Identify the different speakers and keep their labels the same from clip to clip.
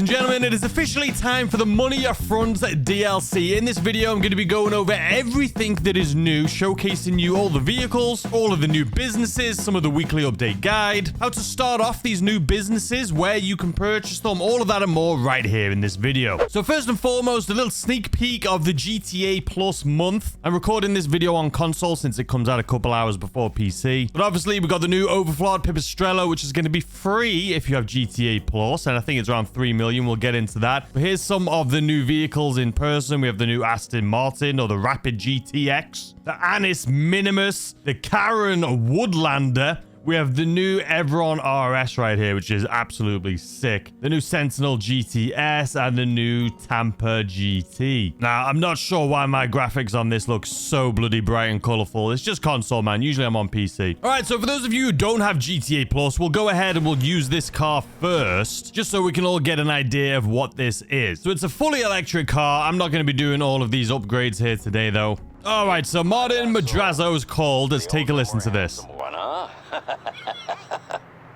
Speaker 1: and gentlemen, it is officially time for the Money Upfront DLC. In this video, I'm going to be going over everything that is new, showcasing you all the vehicles, all of the new businesses, some of the weekly update guide, how to start off these new businesses, where you can purchase them, all of that and more right here in this video. So first and foremost, a little sneak peek of the GTA Plus month. I'm recording this video on console since it comes out a couple hours before PC. But obviously, we got the new Overflawed Pipistrello, which is going to be free if you have GTA Plus, and I think it's around 3 million. We'll get into that. But here's some of the new vehicles in person. We have the new Aston Martin, or the Rapid GTX, the Anis Minimus, the Karen Woodlander. We have the new Evron RS right here, which is absolutely sick. The new Sentinel GTS and the new Tampa GT. Now, I'm not sure why my graphics on this look so bloody bright and colorful. It's just console, man. Usually I'm on PC. All right, so for those of you who don't have GTA Plus, we'll go ahead and we'll use this car first, just so we can all get an idea of what this is. So it's a fully electric car. I'm not going to be doing all of these upgrades here today, though. All right, so Martin Madrazo's called. Let's take a listen to this.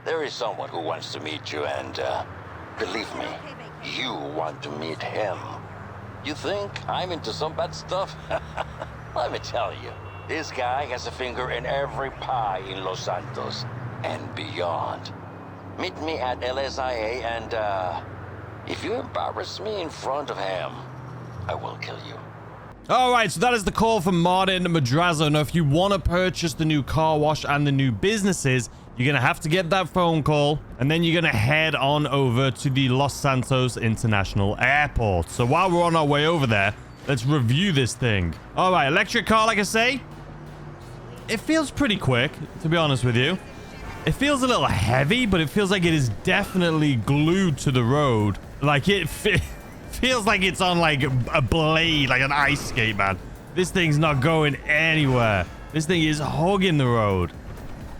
Speaker 2: There is someone who wants to meet you, and believe me, you want to meet him. You think I'm into some bad stuff? Let me tell you, this guy has a finger in every pie in Los Santos and beyond. Meet me at LSIA, and if you embarrass me in front of him, I will kill you.
Speaker 1: All right, so that is the call from Martin Madrazo. Now, if you want to purchase the new car wash and the new businesses, you're going to have to get that phone call, and then you're going to head on over to the Los Santos International Airport. So while we're on our way over there, let's review this thing. All right, electric car, like I say, it feels pretty quick, to be honest with you. It feels a little heavy, but it feels like it is definitely glued to the road. Like it feels like it's on like a blade, like an ice skate, man. This thing's not going anywhere. This thing is hugging the road.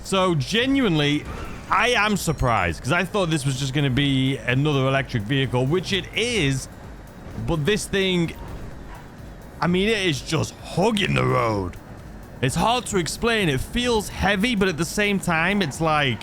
Speaker 1: So genuinely, I am surprised, because I thought this was just going to be another electric vehicle, which it is. But this thing, I mean, it is just hugging the road. It's hard to explain. It feels heavy, but at the same time, it's like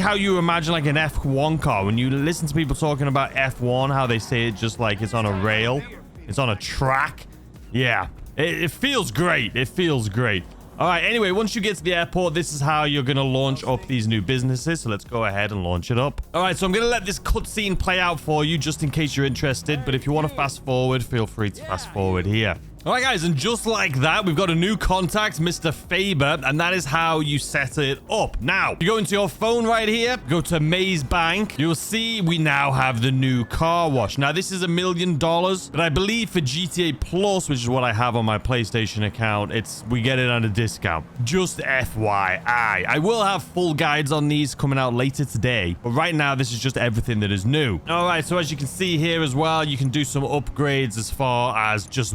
Speaker 1: how you imagine like an F1 car. When you listen to people talking about F1, how they say it just like it's on a rail. It's on a track. Yeah, it feels great. It feels great. All right, anyway, once you get to the airport, this is how you're going to launch up these new businesses. So let's go ahead and launch it up. All right, so I'm going to let this cutscene play out for you just in case you're interested. But if you want to fast forward, feel free to fast forward here. All right, guys, and just like that, we've got a new contact, Mr. Faber, and that is how you set it up. Now, you go into your phone right here, go to Maze Bank. You'll see we now have the new car wash. Now, this is $1 million, but I believe for GTA Plus, which is what I have on my PlayStation account, we get it at a discount. Just FYI. I will have full guides on these coming out later today, but right now, this is just everything that is new. All right, so as you can see here as well, you can do some upgrades as far as just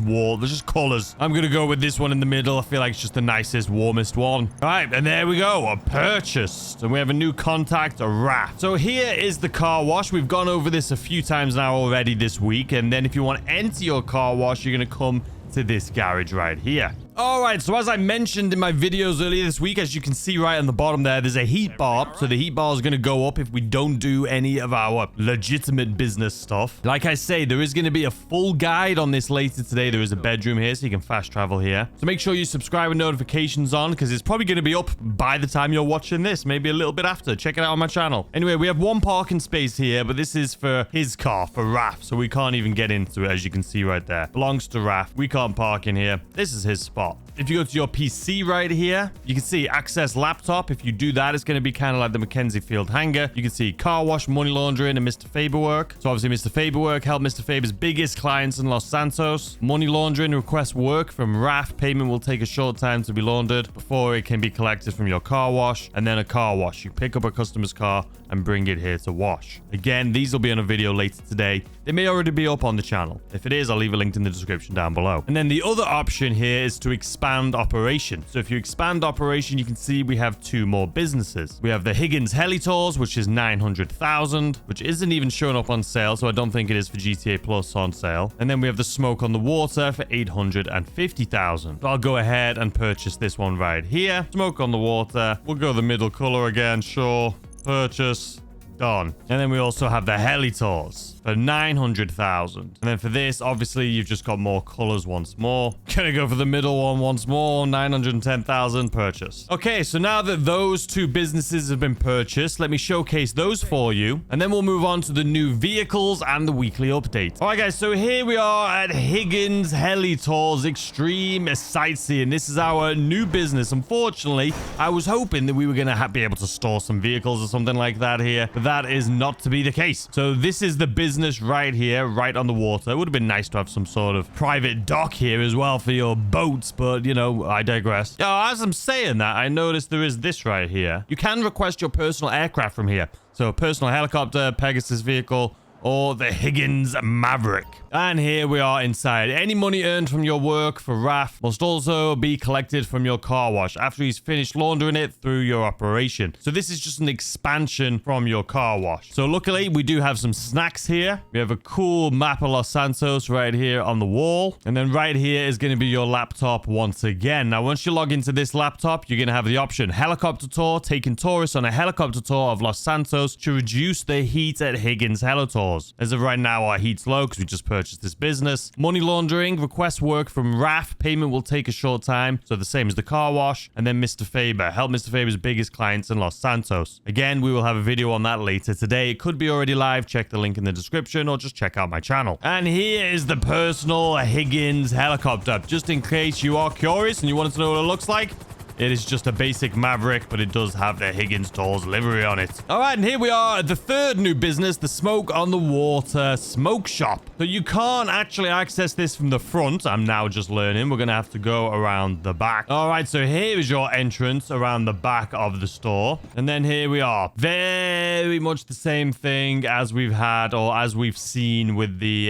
Speaker 1: just colors. I'm gonna go with this one in the middle. I feel like it's just the nicest, warmest one. All right, and there we go, a purchased, and we have a new contact, a wrap. So here is the car wash. We've gone over this a few times now already this week, and then if you want to enter your car wash, you're gonna come to this garage right here. All right, so as I mentioned in my videos earlier this week, as you can see right on the bottom there's a heat bar. So the heat bar is going to go up if we don't do any of our legitimate business stuff. Like I say, there is going to be a full guide on this later today. There is a bedroom here, so you can fast travel here. So make sure you subscribe with notifications on, because it's probably going to be up by the time you're watching this, maybe a little bit after. Check it out on my channel. Anyway, we have one parking space here, but this is for his car, for Raf, so we can't even get into it, as you can see right there. Belongs to Raf. We can't park in here. This is his spot. If you go to your PC right here, you can see access laptop. If you do that, it's going to be kind of like the Mackenzie Field hangar. You can see car wash, money laundering, and Mr. Faber work. So obviously Mr. Faber work helped Mr. Faber's biggest clients in Los Santos. Money laundering request work from RAF. Payment will take a short time to be laundered before it can be collected from your car wash. And then a car wash. You pick up a customer's car and bring it here to wash. Again, these will be on a video later today. They may already be up on the channel. If it is, I'll leave a link in the description down below. And then the other option here is to expand operation. So if you expand operation, you can see we have two more businesses. We have the Higgins Heli Tours, which is 900,000, which isn't even showing up on sale, so I don't think it is for GTA Plus on sale. And then we have the Smoke on the Water for 850,000. So I'll go ahead and purchase this one right here. Smoke on the Water. We'll go the middle color again, sure. Purchase. Done. And then we also have the Helitors for 900,000. And then for this, obviously, you've just got more colors once more. Gonna go for the middle one once more. 910,000 purchase. Okay, so now that those two businesses have been purchased, let me showcase those for you. And then we'll move on to the new vehicles and the weekly update. All right, guys, so here we are at Higgins Helitors Extreme Sightseeing. This is our new business. Unfortunately, I was hoping that we were gonna be able to store some vehicles or something like that here, but that is not to be the case. So this is the business right here, right on the water. It would have been nice to have some sort of private dock here as well for your boats, but you know, I digress. As I'm saying that, I noticed there is this right here. You can request your personal aircraft from here. So personal helicopter, Pegasus vehicle, or the Higgins Maverick. And here we are inside. Any money earned from your work for Raph must also be collected from your car wash after he's finished laundering it through your operation. So this is just an expansion from your car wash. So luckily, we do have some snacks here. We have a cool map of Los Santos right here on the wall. And then right here is going to be your laptop once again. Now, once you log into this laptop, you're going to have the option helicopter tour, taking tourists on a helicopter tour of Los Santos to reduce the heat at Higgins Helitors. As of right now, our heat's low because we just purchased this business. Money laundering, request work from RAF. Payment will take a short time, so the same as the car wash. And then Mr. Faber. Help Mr. Faber's biggest clients in Los Santos. Again, we will have a video on that later today. It could be already live. Check the link in the description or just check out my channel. And here is the personal Higgins helicopter. Just in case you are curious and you wanted to know what it looks like, it is just a basic Maverick, but it does have the Higgins Tours livery on it. All right, and here we are at the third new business, the Smoke on the Water Smoke Shop. So you can't actually access this from the front. I'm now just learning. We're going to have to go around the back. All right, so here is your entrance around the back of the store. And then here we are. Very much the same thing as we've had or as we've seen with the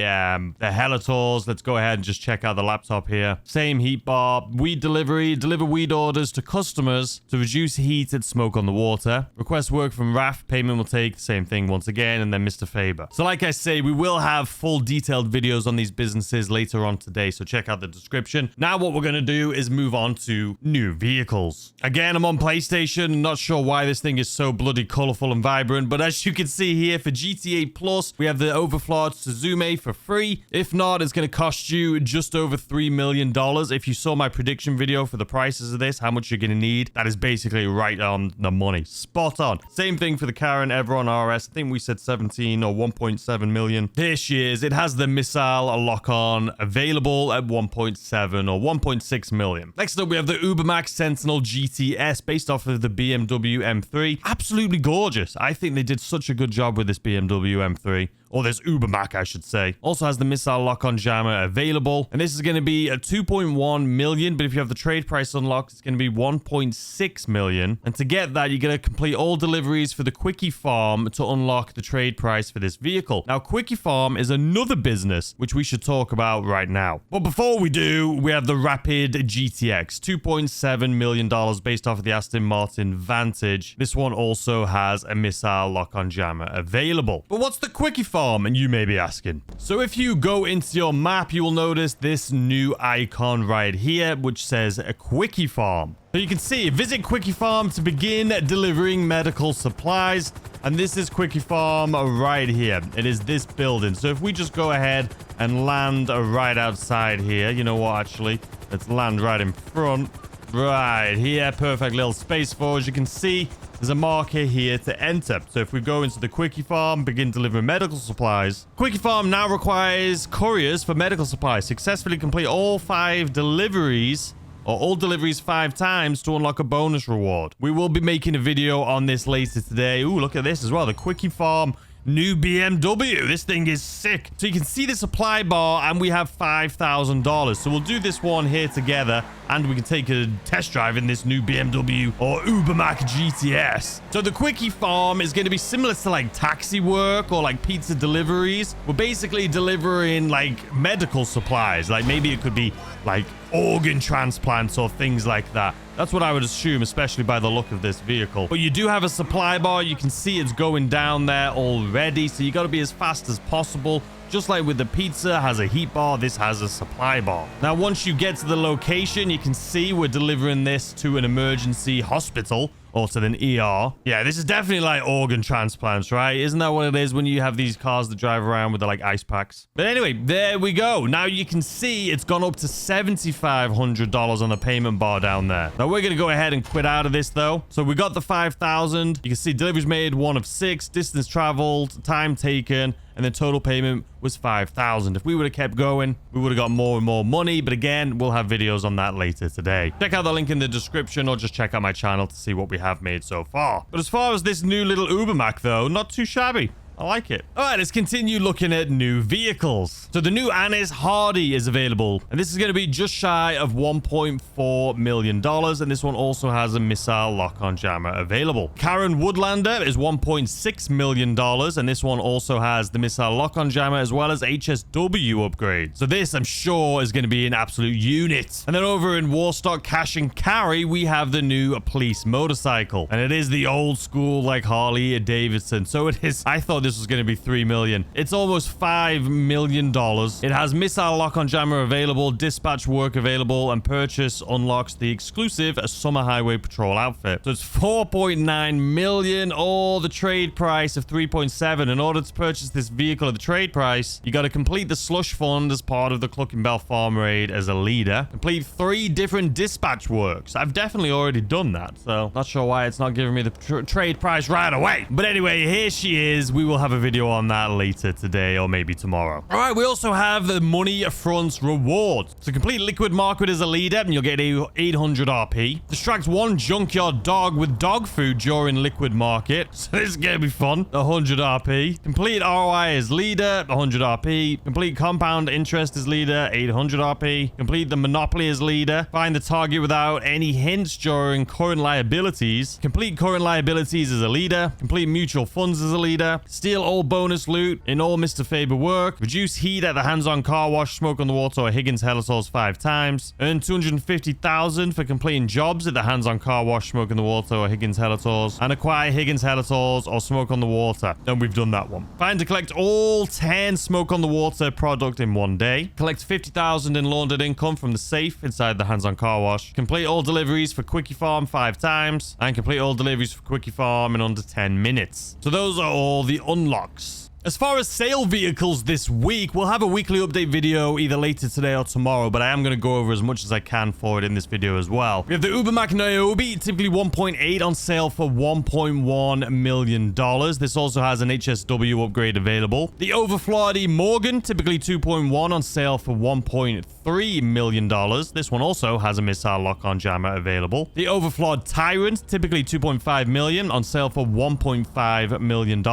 Speaker 1: Helitors. Let's go ahead and just check out the laptop here. Same heat bar. Weed delivery. Deliver weed orders to customers to reduce heat at Smoke on the Water. Request work from RAF. Payment will take the same thing once again. And then Mr. Faber. So like I say, we will have full detailed videos on these businesses later on today. So check out the description. Now what we're going to do is move on to new vehicles. Again, I'm on PlayStation. Not sure why this thing is so bloody colorful and vibrant. But as you can see here for GTA Plus, we have the overflowed Suzume for free. If not, it's going to cost you just over $3 million. If you saw my prediction video for the prices of this, how much you're going to need, that is basically right on the money. Spot on. Same thing for the Karen Evron RS. I think we said 17 or 1.7 million. This year's, it has the missile lock-on available at 1.7 or 1.6 million. Next up, we have the Ubermax Sentinel GTS based off of the BMW M3. Absolutely gorgeous. I think they did such a good job with this BMW M3. Or this Ubermax, I should say. Also has the missile lock-on jammer available. And this is going to be a 2.1 million. But if you have the trade price unlocked, it's going to be 1.6 million. And to get that, you're going to complete all deliveries for the Quickie Farm to unlock the trade price for this vehicle. Now, Quickie Farm is another business, which we should talk about right now. But before we do, we have the Rapid GTX. $2.7 million based off of the Aston Martin Vantage. This one also has a missile lock-on jammer available. But what's the Quickie Farm? And you may be asking. So if you go into your map, you will notice this new icon right here, which says a Quickie Farm. So you can see, visit Quickie Farm to begin delivering medical supplies. And this is Quickie Farm right here. It is this building. So if we just go ahead and land right outside here, you know what, actually, let's land right in front. Right here, perfect little space for us. You can see there's a marker here to enter. So if we go into the Quickie Farm, begin delivering medical supplies. Quickie Farm now requires couriers for medical supplies. Successfully complete all 5 deliveries or all deliveries 5 times to unlock a bonus reward. We will be making a video on this later today. Ooh, look at this as well. The Quickie Farm new BMW. This thing is sick. So you can see the supply bar and we have $5,000. So we'll do this one here together and we can take a test drive in this new BMW or Ubermax GTS. So the Quickie Farm is going to be similar to like taxi work or like pizza deliveries. We're basically delivering like medical supplies. Like maybe it could be like organ transplants or things like that. That's what I would assume, especially by the look of this vehicle. But you do have a supply bar. You can see it's going down there already. So you got to be as fast as possible. Just like with the pizza has a heat bar, this has a supply bar. Now, once you get to the location, you can see we're delivering this to an emergency hospital or to an ER. Yeah, this is definitely like organ transplants, right? Isn't that what it is when you have these cars that drive around with the like ice packs? But anyway, there we go. Now you can see it's gone up to $7,500 on the payment bar down there. Now we're going to go ahead and quit out of this though. So we got the 5,000. You can see deliveries made 1 of 6, distance traveled, time taken, and the total payment was 5,000. If we would have kept going, we would have got more and more money. But again, we'll have videos on that later today. Check out the link in the description or just check out my channel to see what we have made so far. But as far as this new little Ubermac though, not too shabby. I like it. All right, let's continue looking at new vehicles. So the new Anis Hardy is available, and this is going to be just shy of $1.4 million. And this one also has a missile lock-on jammer available. Karen Woodlander is $1.6 million, and this one also has the missile lock-on jammer as well as HSW upgrade. So this, I'm sure, is going to be an absolute unit. And then over in Warstock Cash and Carry, we have the new police motorcycle, and it is the old school like Harley Davidson. So it is. I thought this was going to be $3 million. It's almost $5 million. It has missile lock-on jammer available, dispatch work available, and purchase unlocks the exclusive Summer Highway Patrol outfit. So it's $4.9 million, or the trade price of $3.7. In order to purchase this vehicle at the trade price, you got to complete the slush fund as part of the Cluckenbell Farm raid as a leader. Complete 3 different dispatch works. I've definitely already done that, so not sure why it's not giving me the trade price right away. But anyway, here she is. We will have a video on that later today or maybe tomorrow. All right, we also have the money fronts reward. So complete liquid market as a leader and you'll get 800 RP. Distract 1 junkyard dog with dog food during liquid market. So this is gonna be fun. 100 RP. Complete ROI as leader, 100 RP. Complete compound interest as leader, 800 RP. Complete the monopoly as leader. Find the target without any hints during current liabilities. Complete current liabilities as a leader. Complete mutual funds as a leader. Steal all bonus loot in all Mr. Faber work. Reduce heat at the hands-on car wash, smoke on the water, or Higgins Helitors 5 times. Earn 250,000 for completing jobs at the hands-on car wash, smoke on the water, or Higgins Helitors. And acquire Higgins Helitors or smoke on the water. And we've done that one. Find to collect all 10 smoke on the water product in 1 day. Collect 50,000 in laundered income from the safe inside the hands-on car wash. Complete all deliveries for Quickie Farm 5 times. And complete all deliveries for Quickie Farm in under 10 minutes. So those are all the unlocks. As far as sale vehicles this week, we'll have a weekly update video either later today or tomorrow, but I am going to go over as much as I can for it in this video as well. We have the Ubermac Niobe, typically 1.8 on sale for $1.1 million. This also has an HSW upgrade available. The Overflawedy Morgan, typically 2.1 on sale for $1.3 million. This one also has a missile lock-on jammer available. The Overflawed Tyrant, typically 2.5 million on sale for $1.5 million.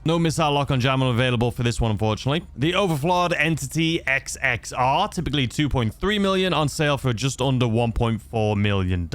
Speaker 1: No missile lock-on jammer available for this one, unfortunately. The Overflawed Entity XXR, typically 2.3 million on sale for just under $1.4 million.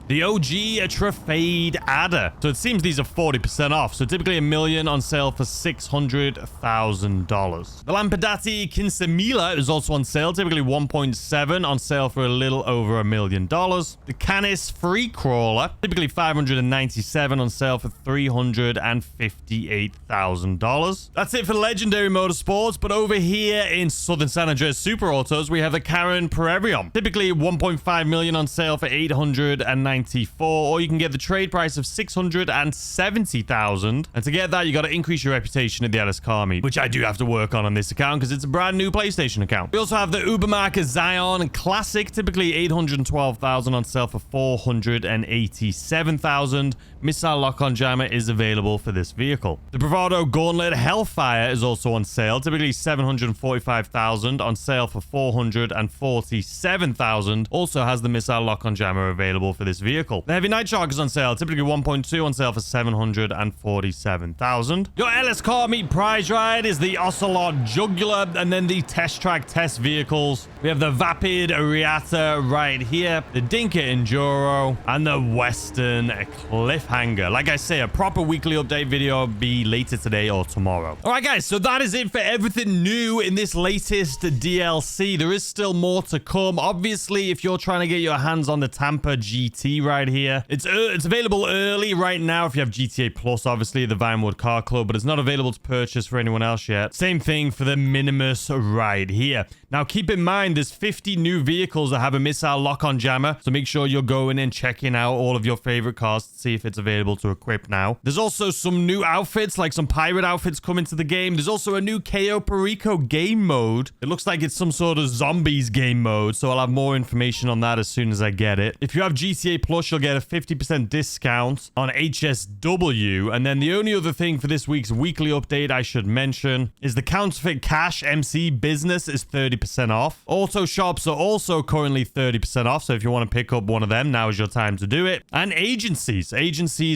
Speaker 1: The OG Trafade Adder. So it seems these are 40% off. So typically $1 million on sale for $600,000. The Lampadati Kinsamila is also on sale. Typically 1.7 on sale for a little over $1 million. The Canis Free Crawler. Typically 597 on sale for $358,000. That's it for Legendary Motorsports. But over here in Southern San Andreas Super Autos, we have the Karen Perevion. Typically 1.5 million on sale for $894, or you can get the trade price of $670,000. And to get that, you got to increase your reputation at the Alice Car Meet, which I do have to work on this account because it's a brand new PlayStation account. We also have the Ubermac Zion Classic, typically $812,000 on sale for $487,000. Missile lock-on jammer is available for this vehicle. The Bravado Gauntlet Hellfire is also on sale, typically $745,000 on sale for $447,000. Also has the missile lock-on jammer available for this vehicle. The Heavy Night Shark is on sale, typically 1.2 on sale for $747,000. Your LS Car Meet prize ride is the Ocelot Jugular, and then the Test Track test vehicles. We have the Vapid Riata right here, the Dinka Enduro, and the Western Cliffhanger. Like I say, a proper weekly update video will be later today or tomorrow. All right, guys, so that is it for everything new in this latest DLC. There is still more to come. Obviously, if you're trying to get your hands on the Tampa GT MC right here. It's available early right now if you have GTA Plus, obviously, the Vinewood Car Club, but it's not available to purchase for anyone else yet. Same thing for the Minimus right here. Now, keep in mind, there's 50 new vehicles that have a missile lock-on jammer, so make sure you're going and checking out all of your favorite cars to see if it's available to equip now. There's also some new outfits, like some pirate outfits coming to the game. There's also a new KO Perico game mode. It looks like it's some sort of zombies game mode, so I'll have more information on that as soon as I get it. If you have GTA Plus, you'll get a 50% discount on HSW, and then the only other thing for this week's weekly update I should mention is the Counterfeit Cash MC business is 30% off. Auto shops are also currently 30% off, so if you want to pick up one of them, now is your time to do it. And agencies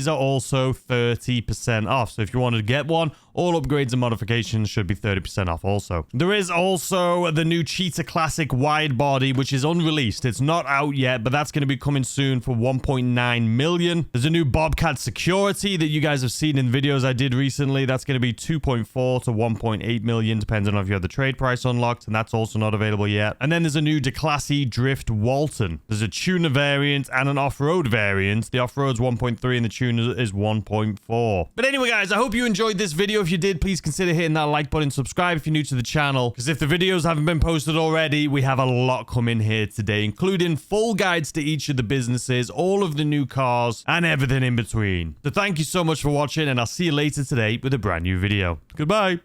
Speaker 1: are also 30% off, so if you want to get one, all upgrades and modifications should be 30% off also. There is also the new Cheetah Classic wide body, which is unreleased. It's not out yet, but that's going to be coming soon for 1.9 million. There's a new Bobcat Security that you guys have seen in videos I did recently. That's going to be 2.4 to 1.8 million, depending on if you have the trade price unlocked, and that's also not available yet. And then there's a new Declassy Drift Walton. There's a tuner variant and an off-road variant. The off-road's 1.3 and the tuner is 1.4. But anyway, guys, I hope you enjoyed this video. If you did, please consider hitting that like button, subscribe if you're new to the channel, because if the videos haven't been posted already, we have a lot coming here today, including full guides to each of the businesses, all of the new cars, and everything in between. So thank you so much for watching, and I'll see you later today with a brand new video. Goodbye.